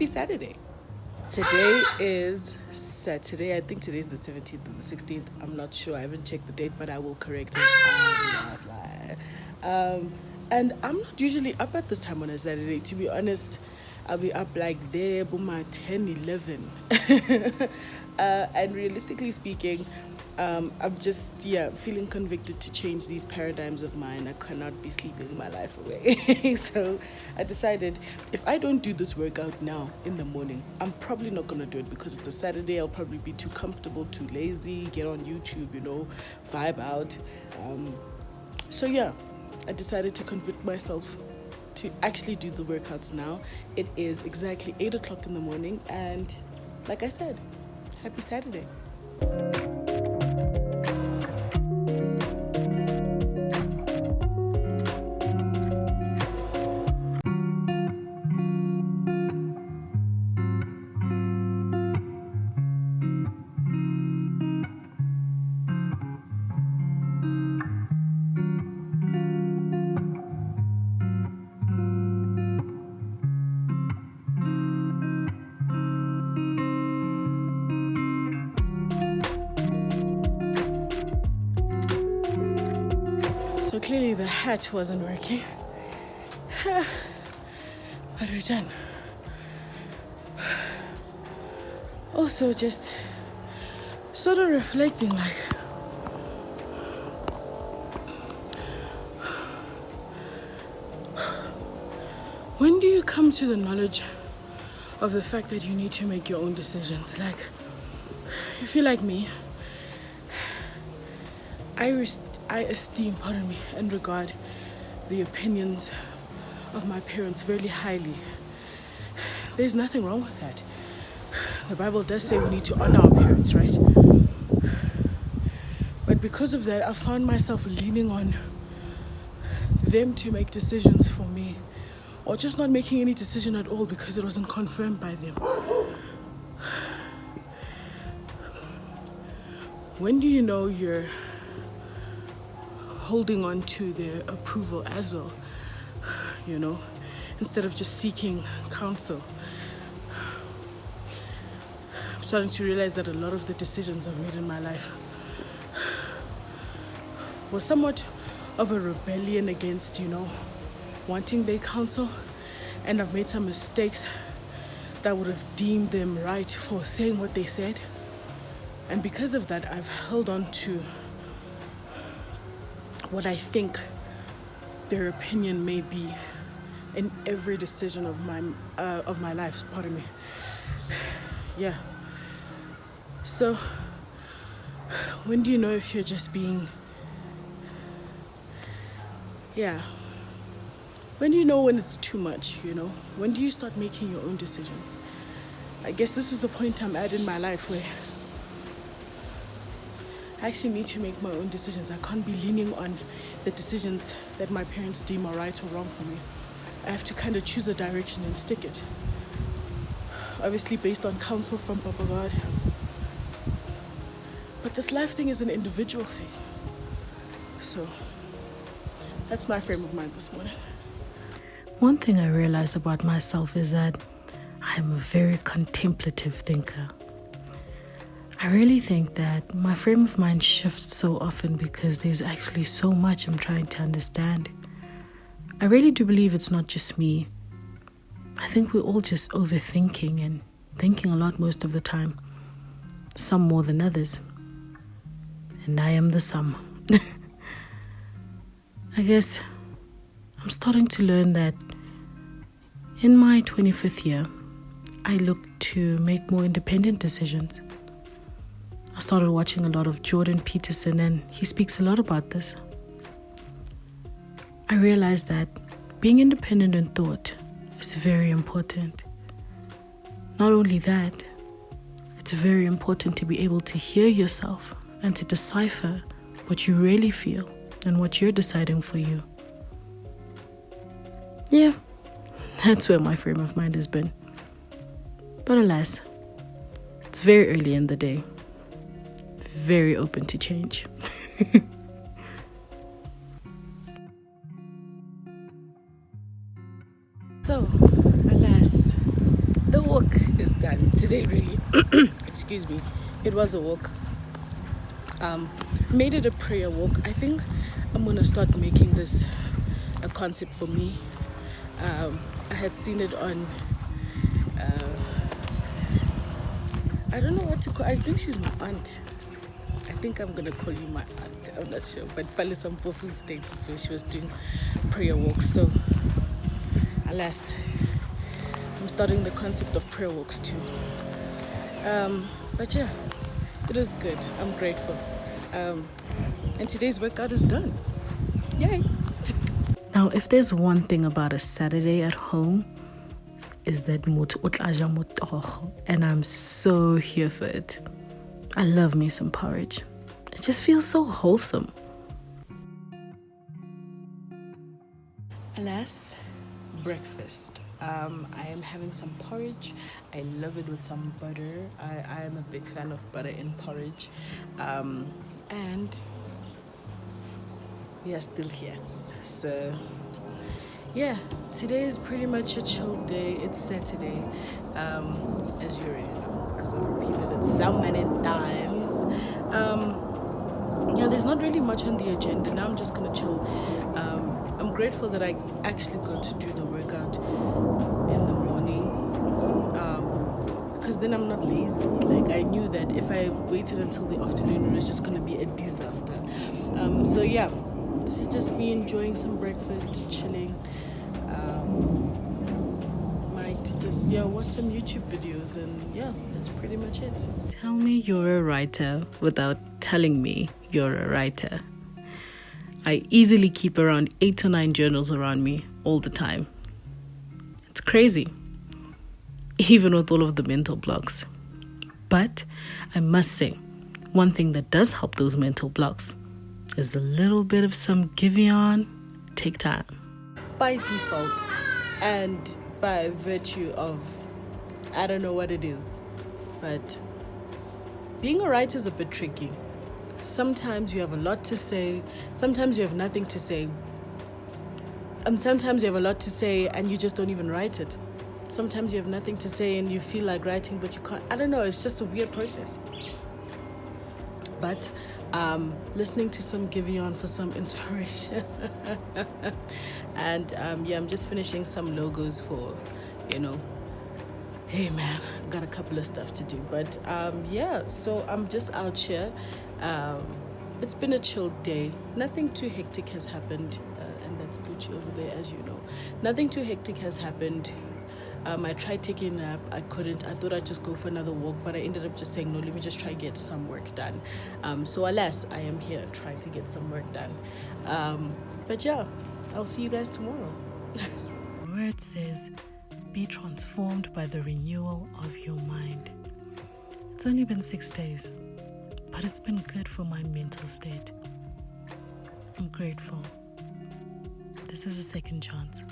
Saturday. Today is Saturday. I think today is the 17th or the 16th. I'm not sure. I haven't checked the date, but I will correct it. And I'm not usually up at this time on a Saturday. To be honest, I'll be up like there, boom, 10, 11. And realistically speaking, I'm just, feeling convicted to change these paradigms of mine. I cannot be sleeping my life away. So I decided if I don't do this workout now in the morning, I'm probably not going to do it because it's a Saturday. I'll probably be too comfortable, too lazy, get on YouTube, vibe out. I decided to convict myself to actually do the workouts now. It is exactly 8 o'clock in the morning. And like I said, happy Saturday. So clearly the hat wasn't working. But we're done. Also just sort of reflecting like when do you come to the knowledge of the fact that you need to make your own decisions? Like, if you're like me, I esteem, and regard the opinions of my parents very highly. There's nothing wrong with that. The Bible does say we need to honor our parents, right? But because of that, I found myself leaning on them to make decisions for me, or just not making any decision at all because it wasn't confirmed by them. When do you know you're holding on to their approval as well, instead of just seeking counsel? I'm starting to realize that a lot of the decisions I've made in my life was somewhat of a rebellion against, wanting their counsel, and I've made some mistakes that would have deemed them right for saying what they said. And because of that, I've held on to what I think their opinion may be in every decision of my life. Pardon me. Yeah. So, when do you know if you're just being? When do you know when it's too much? When do you start making your own decisions? I guess this is the point I'm at in my life where I actually need to make my own decisions. I can't be leaning on the decisions that my parents deem are right or wrong for me. I have to kind of choose a direction and stick it. Obviously based on counsel from Papa God. But this life thing is an individual thing. So that's my frame of mind this morning. One thing I realized about myself is that I'm a very contemplative thinker. I really think that my frame of mind shifts so often because there's actually so much I'm trying to understand. I really do believe it's not just me. I think we're all just overthinking and thinking a lot most of the time. Some more than others. And I am the sum. I guess I'm starting to learn that in my 25th year, I look to make more independent decisions. I started watching a lot of Jordan Peterson, and he speaks a lot about this. I realized that being independent in thought is very important. Not only that, it's very important to be able to hear yourself and to decipher what you really feel and what you're deciding for you. Yeah, that's where my frame of mind has been. But alas, it's very early in the day. Very open to change. So, alas, the the walk is done today, really. Excuse me. It was a walk. Made it a prayer walk. I think I'm gonna start making this a concept for me. I had seen it on I don't know what to call. I think she's my aunt. I think I'm gonna call you my aunt. I'm not sure, but Pali Sampofu status where she was doing prayer walks. So alas, I'm starting the concept of prayer walks too. But yeah, it was good. I'm grateful. And today's workout is done. Yay! Now, if there's one thing about a Saturday at home, is that motho o tla ja motogo, and I'm so here for it. I love me some porridge. It just feels so wholesome. Alas, breakfast. I am having some porridge. I love it with some butter. I am a big fan of butter in porridge. And we are still here. So yeah, today is pretty much a chill day. It's Saturday, as you already know, because I've repeated it so many times. Yeah, there's not really much on the agenda. Now I'm just gonna chill. I'm grateful that I actually got to do the workout in the morning, because then I'm not lazy. Like, I knew that if I waited until the afternoon, it was just gonna be a disaster. So yeah, this is just me enjoying some breakfast, chilling. Might just watch some YouTube videos, and yeah, that's pretty much it. Tell me you're a writer without telling me you're a writer. I easily keep around 8 to 9 journals around me all the time. It's crazy, even with all of the mental blocks. But I must say, one thing that does help those mental blocks is a little bit of some Giveon. Take time. By default, and by virtue of, I don't know what it is, but being a writer is a bit tricky. Sometimes you have a lot to say, sometimes you have nothing to say, and sometimes you have a lot to say and you just don't even write it. Sometimes you have nothing to say and you feel like writing, but you can't. I don't know, it's just a weird process. But listening to some Giveon for some inspiration. And I'm just finishing some logos for, hey man, I got a couple of stuff to do. But so I'm just out here. It's been a chill day. Nothing too hectic has happened, and that's Gucci over there, as you know. Nothing too hectic has happened. I tried taking a nap. I couldn't. I thought I'd just go for another walk, but I ended up just saying, no, let me just try get some work done. So alas, I am here trying to get some work done. But yeah, I'll see you guys tomorrow. Where it says, be transformed by the renewal of your mind. It's only been 6 days, but it's been good for my mental state. I'm grateful. This is a second chance.